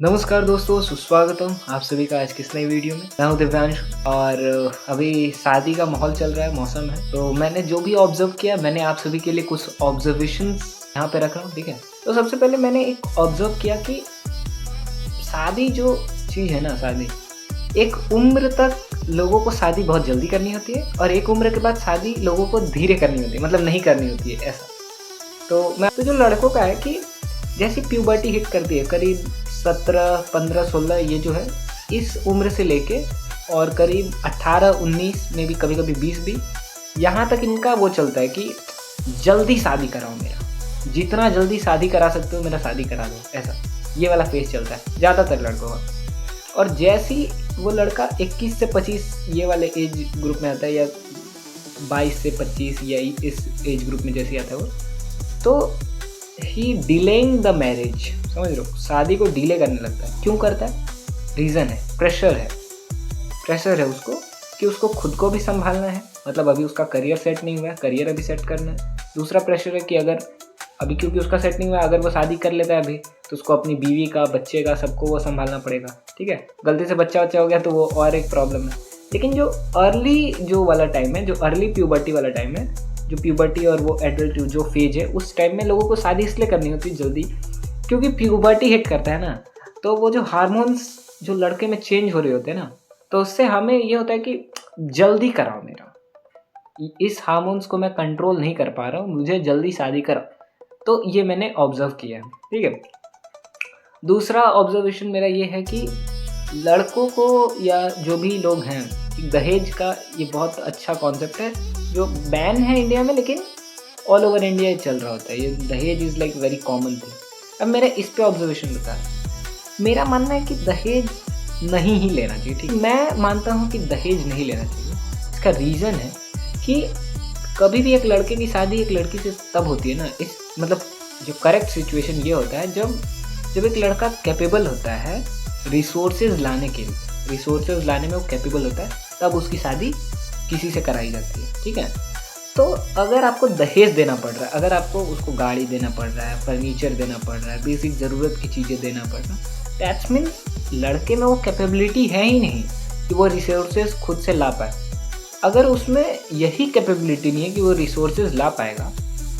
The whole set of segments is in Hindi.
नमस्कार दोस्तों, सुस्वागतम आप सभी का आज की इस नई वीडियो में। मैं हूं दिव्यांश और अभी शादी का माहौल चल रहा है, मौसम है। तो मैंने जो भी ऑब्जर्व किया, मैंने आप सभी के लिए कुछ ऑब्जर्वेशंस यहाँ पे रख रहा हूँ, ठीक है। तो सबसे पहले मैंने एक ऑब्जर्व किया कि शादी जो चीज़ है ना, शादी एक उम्र तक लोगों को शादी बहुत जल्दी करनी होती है और एक उम्र के बाद शादी लोगों को धीरे करनी होती है, मतलब नहीं करनी होती है ऐसा। तो जो लड़कों का है कि जैसी प्यूबर्टी हिट करती है करीब 17, 15, 16, ये जो है इस उम्र से लेके और करीब 18, 19 में भी कभी-कभी 20 भी, यहाँ तक इनका वो चलता है कि जल्दी शादी कराओ मेरा, जितना जल्दी शादी करा सकते हो मेरा शादी करा दो, ऐसा ये वाला फेज चलता है ज़्यादातर लड़कों का। और जैसे ही वो लड़का 21 से 25 ये वाले एज ग्रुप में आता है, या 22 से 25 या इस एज ग्रुप में जैसे आता है वो, तो ही डिलेइंग द मैरिज, समझ रहे हो, शादी को डिले करने लगता है। क्यों करता है? रीज़न है, प्रेशर है उसको कि उसको खुद को भी संभालना है, मतलब अभी उसका करियर सेट नहीं हुआ है, करियर अभी सेट करना है। दूसरा प्रेशर है कि अगर अभी क्योंकि उसका सेट नहीं हुआ है, अगर वो शादी कर लेता है अभी, तो उसको अपनी बीवी का, बच्चे का, सबको वो संभालना पड़ेगा, ठीक है। गलती से बच्चा हो गया तो वो और एक प्रॉब्लम है। लेकिन जो अर्ली जो वाला टाइम है, जो अर्ली प्यूबर्टी वाला टाइम है, जो प्यूबर्टी और वो एडल्ट जो फेज है, उस टाइम में लोगों को शादी इसलिए करनी होती है जल्दी, क्योंकि प्यूबर्टी हिट करता है ना, तो वो जो हार्मोन्स जो लड़के में चेंज हो रहे होते हैं ना, तो उससे हमें ये होता है कि जल्दी कराओ मेरा, इस हार्मोन्स को मैं कंट्रोल नहीं कर पा रहा हूँ, मुझे जल्दी शादी कराओ। तो ये मैंने ऑब्जर्व किया है, ठीक है। दूसरा ऑब्जर्वेशन मेरा ये है कि लड़कों को या जो भी लोग हैं, दहेज का ये बहुत अच्छा कॉन्सेप्ट है जो बैन है इंडिया में, लेकिन ऑल ओवर इंडिया चल रहा होता है। ये दहेज is like very common thing. अब मेरा इस पे ऑब्जर्वेशन बता है, मेरा मानना है कि दहेज नहीं ही लेना चाहिए, ठीक। मैं मानता हूँ कि दहेज नहीं लेना चाहिए। इसका रीज़न है कि कभी भी एक लड़के की शादी एक लड़की से तब होती है ना, इस मतलब जो करेक्ट सिचुएशन ये होता है जब एक लड़का कैपेबल होता है रिसोर्सेज लाने के लिए, रिसोर्सेज लाने में वो कैपेबल होता है, तब उसकी शादी किसी से कराई जाती है, ठीक है। तो अगर आपको दहेज देना पड़ रहा है, अगर आपको उसको गाड़ी देना पड़ रहा है, फर्नीचर देना पड़ रहा है, बेसिक ज़रूरत की चीज़ें देना पड़ रहा है, दैट्स मीन्स लड़के में वो कैपेबिलिटी है ही नहीं कि वो रिसोर्सेज खुद से ला पाए। अगर उसमें यही कैपेबिलिटी नहीं है कि वो रिसोर्सेज ला पाएगा,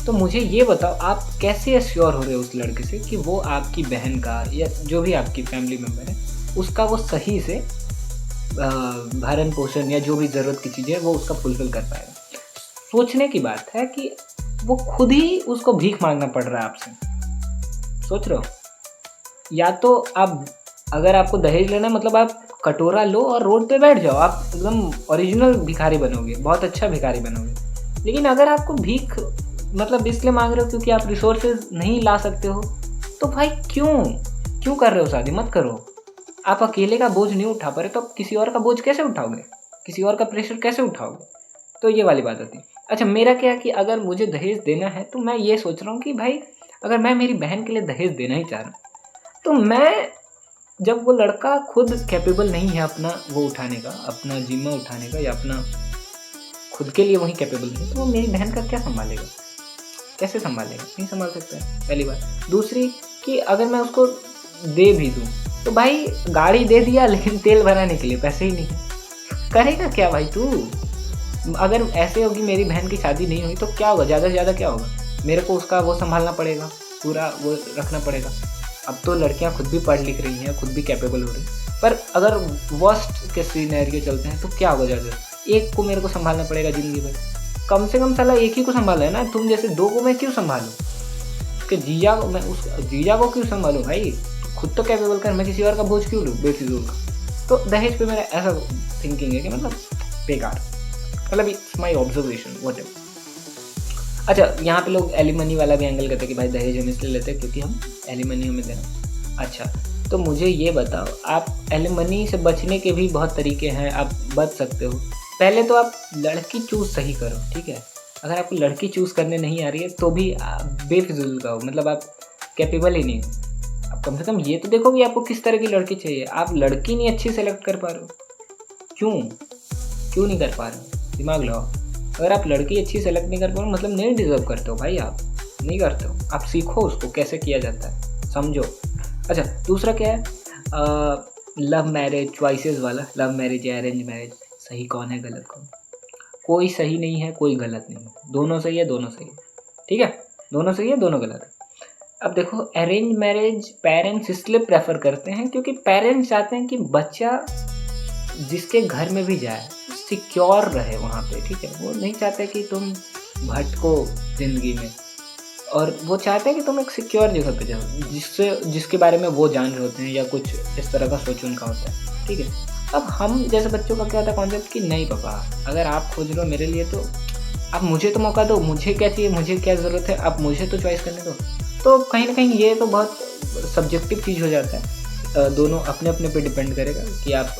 तो मुझे ये बताओ आप कैसे एश्योर हो रहे हो उस लड़के से कि वो आपकी बहन का या जो भी आपकी फैमिली मेम्बर है उसका वो सही से भरण पोषण या जो भी ज़रूरत की चीज़ें है वो उसका फुलफिल कर पाएगा। सोचने की बात है कि वो खुद ही उसको भीख मांगना पड़ रहा है आपसे, सोच रहे हो। या तो आप, अगर आपको दहेज लेना है, मतलब आप कटोरा लो और रोड पे बैठ जाओ, आप एकदम ओरिजिनल भिखारी बनोगे, बहुत अच्छा भिखारी बनोगे। लेकिन अगर आपको भीख मतलब इसलिए मांग रहे हो क्योंकि आप रिसोर्सेज नहीं ला सकते हो, तो भाई क्यों कर रहे हो शादी? मत करो। आप अकेले का बोझ नहीं उठा पा रहे तो आप किसी और का बोझ कैसे उठाओगे, किसी और का प्रेशर कैसे उठाओगे? तो ये वाली बात होती है। अच्छा, मेरा क्या है कि अगर मुझे दहेज देना है तो मैं ये सोच रहा हूँ कि भाई अगर मैं मेरी बहन के लिए दहेज देना ही चाह रहा हूँ, तो मैं, जब वो लड़का खुद कैपेबल नहीं है अपना वो उठाने का, अपना जिम्मा उठाने का, या अपना खुद के लिए वही कैपेबल नहीं, तो वो मेरी बहन का क्या संभालेगा? कैसे संभालेगा? नहीं संभाल सकता है, पहली बात। दूसरी कि अगर मैं उसको दे भी दूँ तो भाई गाड़ी दे दिया लेकिन तेल भराने के लिए पैसे ही नहीं, करेगा क्या भाई तू? अगर ऐसे होगी मेरी बहन की शादी नहीं हुई तो क्या होगा? ज़्यादा से ज़्यादा क्या होगा? मेरे को उसका वो संभालना पड़ेगा, पूरा वो रखना पड़ेगा। अब तो लड़कियां खुद भी पढ़ लिख रही हैं, खुद भी कैपेबल हो रही हैं, पर अगर वर्स्ट के सिनेरियो चलते हैं तो क्या होगा? ज़्यादा एक को मेरे को संभालना पड़ेगा ज़िंदगी भर। कम से कम साला एक ही को संभाला है ना, तुम जैसे दो को मैं क्यों संभालूँ? उसके जीजा को मैं, उस जीजा को क्यों संभालूँ भाई? खुद तो कैपेबल कर, मैं किसी और का बोझ क्यों लूँ बेफिजूल का? तो दहेज पे मेरा ऐसा थिंकिंग है कि मतलब बेकार, मतलब it's my observation what ever. अच्छा, यहाँ पे लोग एलिमनी वाला भी एंगल करते हैं कि भाई दहेज हम इसलिए लेते हैं क्योंकि हम एलिमनी हमें देना। अच्छा, तो मुझे ये बताओ, आप एलिमनी से बचने के भी बहुत तरीके हैं, आप बच सकते हो। पहले तो आप लड़की चूज़ सही करो, ठीक है। अगर आपको लड़की चूज़ करने नहीं आ रही है तो भी बेफिजूल का हो, मतलब आप कैपेबल ही नहीं हो। आप कम से कम ये तो देखो कि आपको किस तरह की लड़की चाहिए। आप लड़की नहीं अच्छी सेलेक्ट कर पा रहे हो, क्यों नहीं कर पा रहे हो? दिमाग लगाओ। अगर आप लड़की अच्छी सेलेक्ट नहीं कर पा रहे हो, मतलब नहीं डिजर्व करते हो भाई, आप नहीं करते हो। आप सीखो उसको कैसे किया जाता है, समझो। अच्छा, दूसरा क्या है, लव मैरिज चॉइसेस वाला, लव मैरिज या अरेंज मैरिज, सही कौन है गलत कौन? कोई सही नहीं है, कोई गलत नहीं है, दोनों सही है, दोनों सही है, ठीक है, दोनों सही है, दोनों गलत है। अब देखो अरेंज मैरिज पेरेंट्स इसलिए प्रेफर करते हैं क्योंकि पेरेंट्स चाहते हैं कि बच्चा जिसके घर में भी जाए सिक्योर रहे वहाँ पे, ठीक है। वो नहीं चाहते कि तुम भटको ज़िंदगी में, और वो चाहते हैं कि तुम एक सिक्योर जगह पे जाओ जिसके बारे में वो जान रहे होते हैं या कुछ इस तरह का सोच उनका होता है, ठीक है। अब हम जैसे बच्चों का क्या होता है कॉन्सेप्ट कि नहीं पापा, अगर आप खोज रहे हो मेरे लिए तो आप मुझे तो मौका दो, मुझे क्या चाहिए, मुझे क्या ज़रूरत है, आप मुझे तो चॉइस करने दो। तो कहीं ना कहीं ये तो बहुत सब्जेक्टिव चीज़ हो जाता है, दोनों अपने अपने पे डिपेंड करेगा कि आप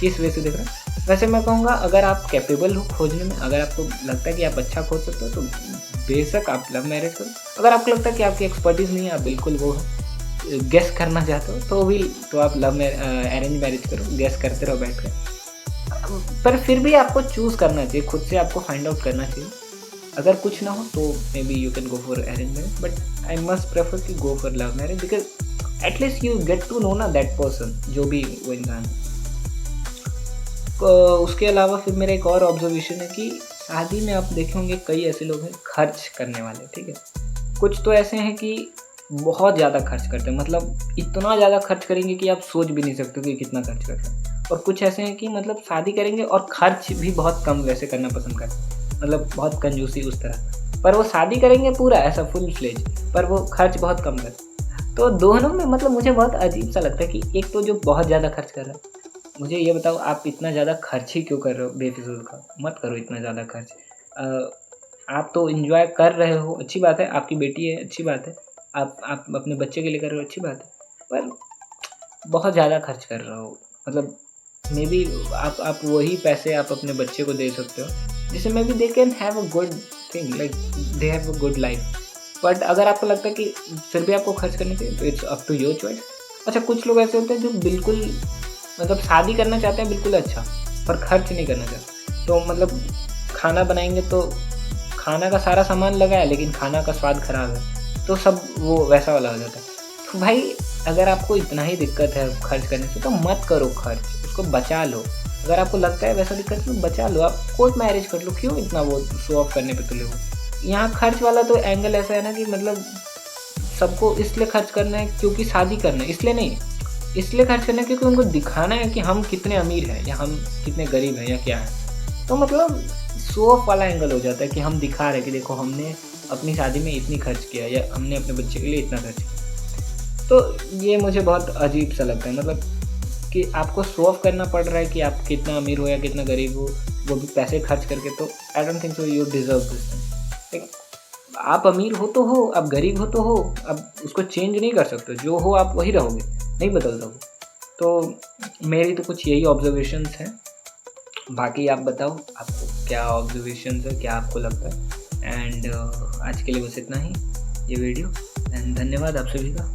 किस वे से देख रहे हैं। वैसे मैं कहूँगा अगर आप कैपेबल हो खोजने में, अगर आपको लगता है कि आप अच्छा खोज सकते हो तो बेशक आप लव मैरिज करो। अगर आपको लगता है कि आपकी एक्सपर्टीज़ नहीं है, आप बिल्कुल वो गेस करना चाहते हो तो आप अरेंज मैरिज करो, गेस करते रहो बैठ कर। पर फिर भी आपको चूज़ करना चाहिए, खुद से आपको फाइंड आउट करना चाहिए। अगर कुछ ना हो तो may be you can go for arrange marriage, but I must prefer कि go for love marriage because at least you get to know ना दैट पर्सन, जो भी वो इंसान। उसके अलावा फिर मेरा एक और ऑब्जर्वेशन है कि शादी में आप देखेंगे कई ऐसे लोग हैं खर्च करने वाले, ठीक है। कुछ तो ऐसे हैं कि बहुत ज़्यादा खर्च करते हैं, मतलब इतना ज़्यादा खर्च करेंगे कि आप सोच भी नहीं सकते कि कितना खर्च कर रहे हैं। और कुछ ऐसे हैं कि मतलब शादी करेंगे और खर्च भी बहुत कम वैसे करना पसंद करते हैं, मतलब बहुत कंजूसी उस तरह, पर वो शादी करेंगे पूरा ऐसा फुल फ्लेज, पर वो खर्च बहुत कम करते। तो दोनों में मतलब मुझे बहुत अजीब सा लगता है कि एक तो जो बहुत ज़्यादा खर्च कर रहा है, मुझे ये बताओ आप इतना ज़्यादा खर्च ही क्यों कर रहे हो? बेफिजूल का मत करो इतना ज़्यादा खर्च। आप तो एंजॉय कर रहे हो, अच्छी बात है, आपकी बेटी है, अच्छी बात है, आप अपने बच्चे के लिए कर रहे हो, अच्छी बात है, पर बहुत ज़्यादा खर्च कर रहे हो। मतलब मे बी आप वही पैसे आप अपने बच्चे को दे सकते हो जिससे may be they can have a good thing, like they have a good life. But अगर आपको लगता है कि फिर भी आपको खर्च करनी चाहिए तो it's up to your choice. अच्छा, कुछ लोग ऐसे होते हैं जो बिल्कुल मतलब शादी करना चाहते हैं बिल्कुल अच्छा, पर खर्च नहीं करना चाहते। तो मतलब खाना बनाएंगे तो खाना का सारा सामान लगा है लेकिन खाना का स्वाद खराब है, तो सब वो वैसा वाला हो जाता है। तो भाई अगर आपको इतना ही दिक्कत है खर्च करने से तो मत करो खर्च, उसको बचा लो। अगर आपको लगता है वैसा दिक्कत तो बचा लो, आप कोर्ट मैरिज कर लो, क्यों इतना वो शो ऑफ करने पे तुले हो। यहाँ खर्च वाला तो एंगल ऐसा है ना कि मतलब सबको इसलिए खर्च करना है क्योंकि शादी करना है, इसलिए नहीं, इसलिए खर्च करना है क्योंकि उनको दिखाना है कि हम कितने अमीर हैं या हम कितने गरीब हैं या क्या है। तो मतलब शो ऑफ वाला एंगल हो जाता है कि हम दिखा रहे हैं कि देखो हमने अपनी शादी में इतनी खर्च किया या हमने अपने बच्चे के लिए इतना खर्च किया। तो ये मुझे बहुत अजीब सा लगता है, मतलब कि आपको शो ऑफ करना पड़ रहा है कि आप कितना अमीर हो या कितना गरीब हो, वो भी पैसे खर्च करके। तो I don't think so you deserve this. आप अमीर हो तो हो, आप गरीब हो तो हो, अब उसको चेंज नहीं कर सकते, जो हो आप वही रहोगे, नहीं बदल दोगे। तो मेरी तो कुछ यही ऑब्जर्वेशंस हैं, बाकी आप बताओ आपको क्या ऑब्जर्वेशंस है, क्या आपको लगता है। एंड आज के लिए बस इतना ही ये वीडियो, एंड धन्यवाद आप सभी का।